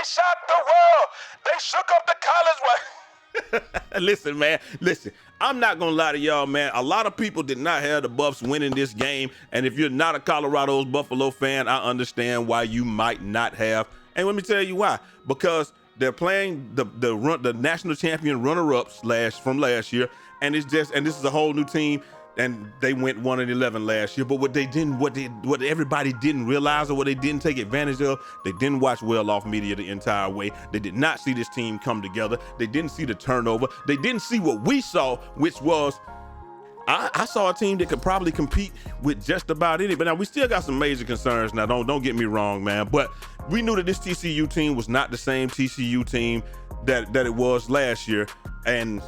shocked the world. They shook up the college. Listen, man, listen. I'm not gonna lie to y'all, man. A lot of people did not have the Buffs winning this game, and if you're not a Colorado's Buffalo fan, I understand why you might not have. And let me tell you why. Because they're playing the national champion runner-ups from last year, and this is a whole new team, and they went 1-11 last year. But what everybody didn't realize, or what they didn't take advantage of, they didn't watch well-off media the entire way. They did not see this team come together. They didn't see the turnover. They didn't see what we saw, which was I saw a team that could probably compete with just about any. But now we still got some major concerns. Now don't get me wrong, man. But we knew that this TCU team was not the same TCU team that it was last year, and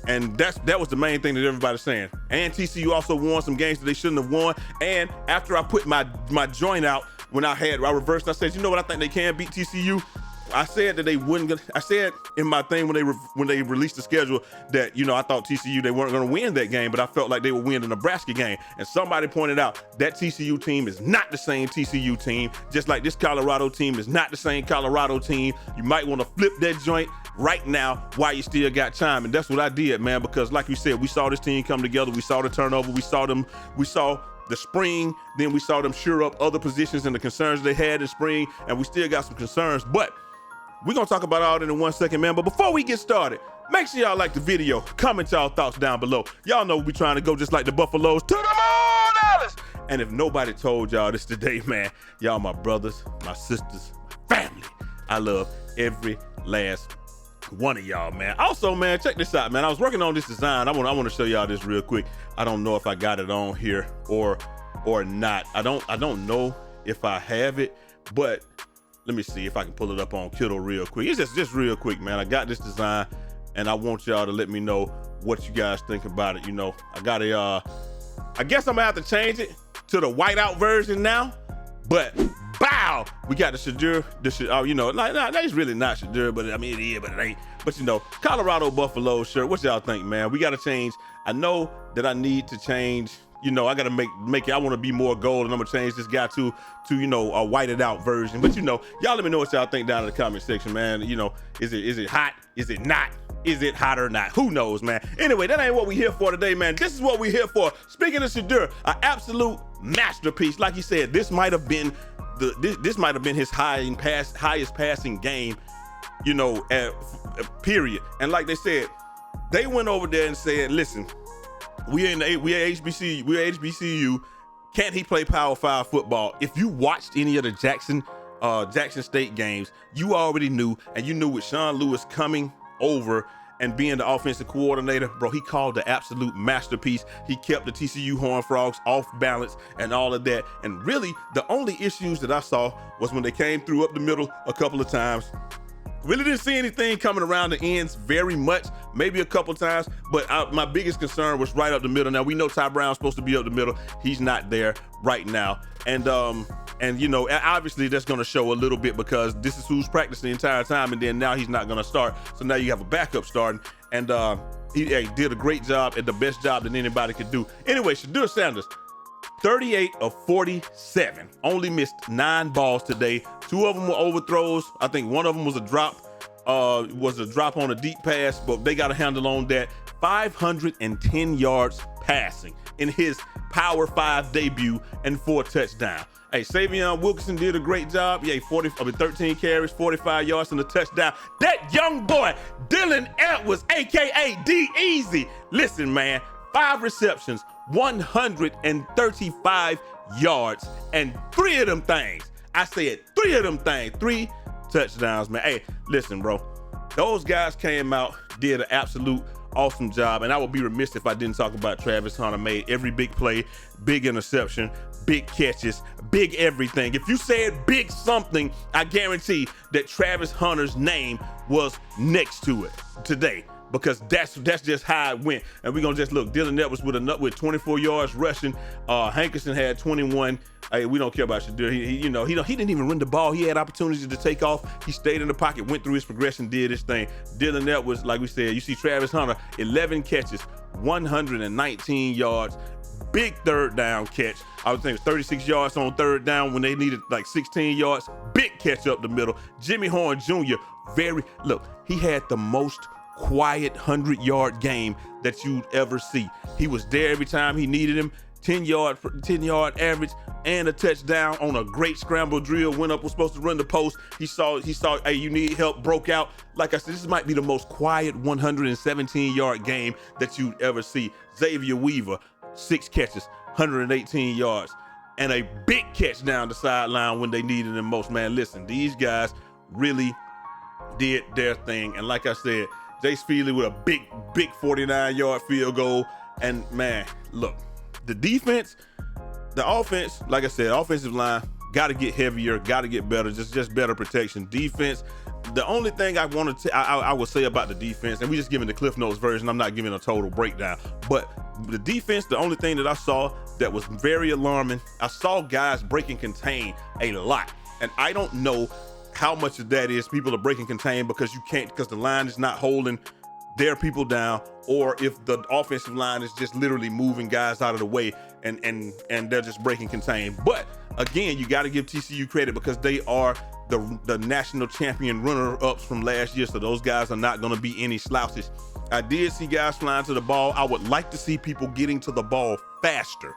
that was the main thing that everybody's saying. And TCU also won some games that they shouldn't have won. And after I put my joint out, when I reversed, I said, you know what, I think they can beat TCU. I said that they wouldn't. I said in my thing when they released the schedule that, you know, I thought TCU, they weren't going to win that game, but I felt like they would win the Nebraska game. And somebody pointed out that TCU team is not the same TCU team, just like this Colorado team is not the same Colorado team. You might want to flip that joint right now while you still got time. And that's what I did, man, because like you said, we saw this team come together. We saw the turnover. We saw the spring, then we saw them shore up other positions and the concerns they had in spring, and we still got some concerns. But we're going to talk about all that in 1 second, man. But before we get started, make sure y'all like the video. Comment y'all thoughts down below. Y'all know we trying to go just like the Buffaloes to the moon, Alice. And if nobody told y'all this today, man, y'all my brothers, my sisters, my family. I love every last one of y'all, man. Also, man, check this out, man. I was working on this design. I want to show y'all this real quick. I don't know if I got it on here or not. I don't know if I have it, but let me see if I can pull it up on Kittle real quick. It's just real quick, man. I got this design, and I want y'all to let me know what you guys think about it. You know, I got I guess I'm gonna have to change it to the whiteout version now, but bow, we got the Shadur, you know, like, nah, it's really not Shadur, but I mean, it is, but it ain't. But you know, Colorado Buffalo shirt, what y'all think, man? We gotta change. I know that I need to change. You know, I gotta make it. I want to be more gold, and I'm gonna change this guy to you know, a whited out version. But you know, y'all let me know what y'all think down in the comment section, man. You know, is it hot? Is it not? Is it hot or not? Who knows, man? Anyway, that ain't what we here for today, man. This is what we here for. Speaking of Shadur, an absolute masterpiece. Like he said, this might have been his highest passing game, you know, period. And like they said, they went over there and said, listen, we're HBCU. Can't he play Power 5 football? If you watched any of the Jackson State games, you already knew, and you knew with Sean Lewis coming over and being the offensive coordinator, bro, he called the absolute masterpiece. He kept the TCU Horned Frogs off balance and all of that. And really, the only issues that I saw was when they came through up the middle a couple of times. Really didn't see anything coming around the ends very much, maybe a couple times, but my biggest concern was right up the middle. Now, we know Ty Brown's supposed to be up the middle. He's not there right now. And you know, obviously that's going to show a little bit because this is who's practicing the entire time, and then now he's not going to start. So now you have a backup starting, and he did a great job and the best job that anybody could do. Anyway, Deion Sanders, 38 of 47, only missed 9 balls today. 2 of them were overthrows. I think one of them was a drop on a deep pass, but they got a handle on that. 510 yards passing in his Power 5 debut and 4 touchdowns. Hey, Savion Wilkerson did a great job. Yeah, 13 carries, 45 yards and a touchdown. That young boy, Dylan Edwards, AKA D-Easy. Listen, man, 5 receptions, 135 yards, and 3 of them things. I said 3 of them things, 3 touchdowns, man. Hey, listen, bro. Those guys came out, did an absolute awesome job, and I would be remiss if I didn't talk about Travis Hunter. Made every big play, big interception, big catches, big everything. If you said big something, I guarantee that Travis Hunter's name was next to it today, because that's just how it went. And we're gonna just look. Dylan Edwards with 24 yards rushing. Hankerson had 21. Hey, we don't care about Shadur. He didn't even run the ball. He had opportunities to take off. He stayed in the pocket, went through his progression, did his thing. Dylan Edwards, like we said, you see Travis Hunter, 11 catches, 119 yards, big third down catch. I was thinking 36 yards on third down when they needed like 16 yards. big catch up the middle. Jimmy Horn Jr., he had the most quiet 100-yard game that you'd ever see. He was there every time he needed him. 10-yard average and a touchdown on a great scramble drill. Went up, was supposed to run the post. He saw, hey, you need help, broke out. Like I said, this might be the most quiet 117-yard game that you'd ever see. Xavier Weaver, 6 catches, 118 yards, and a big catch down the sideline when they needed him most. Man, listen, these guys really did their thing. And like I said, Jace Feely with a big 49-yard field goal. And man, look, the defense, the offense, like I said, offensive line, got to get heavier, got to get better, just better protection. Defense, the only thing I would say about the defense, and we just giving the Cliff Notes version, I'm not giving a total breakdown, but the defense, the only thing that I saw that was very alarming, I saw guys break and contain a lot. And I don't know how much of that is people are breaking contain because the line is not holding their people down, or if the offensive line is just literally moving guys out of the way and they're just breaking contain. But again, you got to give TCU credit because they are the national champion runner-ups from last year, so those guys are not going to be any slouches. I did see guys flying to the ball. I would like to see people getting to the ball faster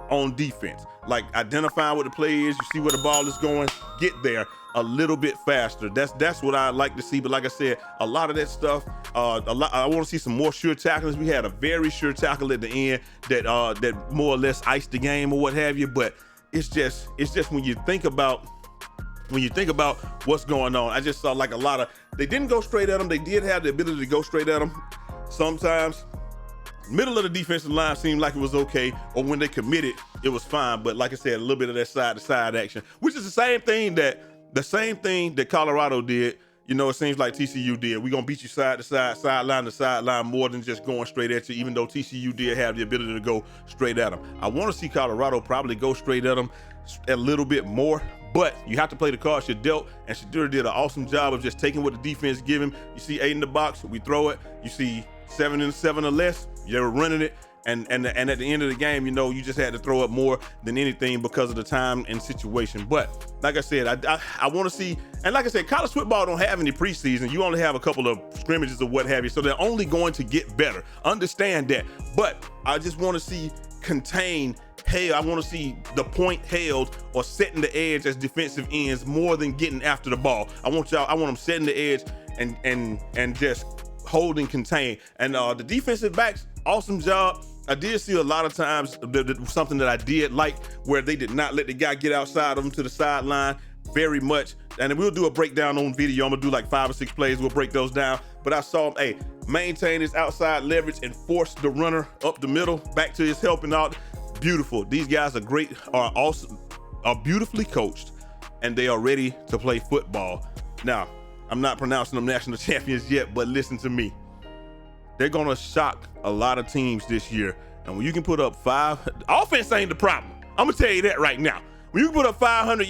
on defense, like identifying what the play is. You see where the ball is going, get there a little bit faster. That's what I like to see. But like I said, a lot of that stuff, I want to see some more sure tackles. We had a very sure tackle at the end that more or less iced the game or what have you. But it's just when you think about what's going on, I just saw like a lot of, they didn't go straight at them. They did have the ability to go straight at them sometimes. Middle of the defensive line seemed like it was okay, or when they committed, it was fine. But like I said, a little bit of that side-to-side action, which is the same thing that Colorado did. You know, it seems like TCU did. We're gonna beat you side to side, sideline to sideline, more than just going straight at you, even though TCU did have the ability to go straight at them. I want to see Colorado probably go straight at them a little bit more, but you have to play the cards you're dealt, and Shedeur did an awesome job of just taking what the defense give him. You see 8 in the box, we throw it. You see 7 and 7 or less, you're running it. And at the end of the game, you know, you just had to throw up more than anything because of the time and situation. But like I said, I want to see, and like I said, college football don't have any preseason. You only have a couple of scrimmages or what have you. So they're only going to get better. Understand that. But I just want to see contain. Hey, I want to see the point held or setting the edge as defensive ends more than getting after the ball. I want them setting the edge and just holding contain. And the defensive backs, awesome job. I did see a lot of times something that I did like, where they did not let the guy get outside of them to the sideline very much. And then we'll do a breakdown on video. I'm gonna do like 5 or 6 plays. We'll break those down. But I saw him, maintain his outside leverage and force the runner up the middle back to his helping out. Beautiful. These guys are great, are beautifully coached, and they are ready to play football. Now, I'm not pronouncing them national champions yet, but listen to me. They're gonna shock a lot of teams this year. And when you can put up offense ain't the problem. I'm gonna tell you that right now. When you can put up 500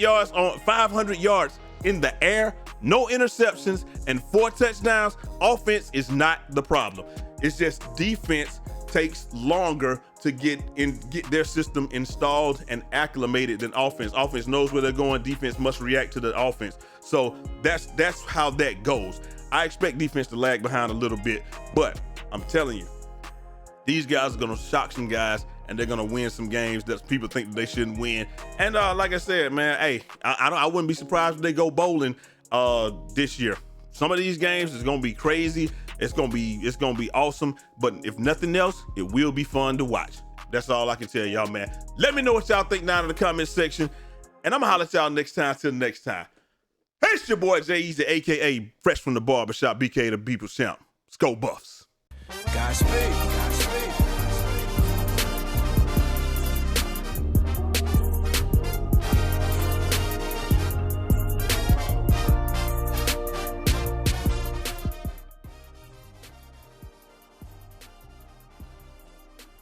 yards in the air, no interceptions, and 4 touchdowns, offense is not the problem. It's just defense takes longer to get their system installed and acclimated than offense. Offense knows where they're going. Defense must react to the offense. So that's how that goes. I expect defense to lag behind a little bit, but I'm telling you, these guys are gonna shock some guys, and they're gonna win some games that people think that they shouldn't win. And like I said, man, I wouldn't be surprised if they go bowling this year. Some of these games is gonna be crazy. It's gonna be awesome. But if nothing else, it will be fun to watch. That's all I can tell y'all, man. Let me know what y'all think down in the comment section, and I'm gonna holler at y'all next time. Till next time. Hey, it's your boy Jay Easy, aka Fresh from the Barbershop, BK the People's Champ. Let's go Buffs. Godspeed.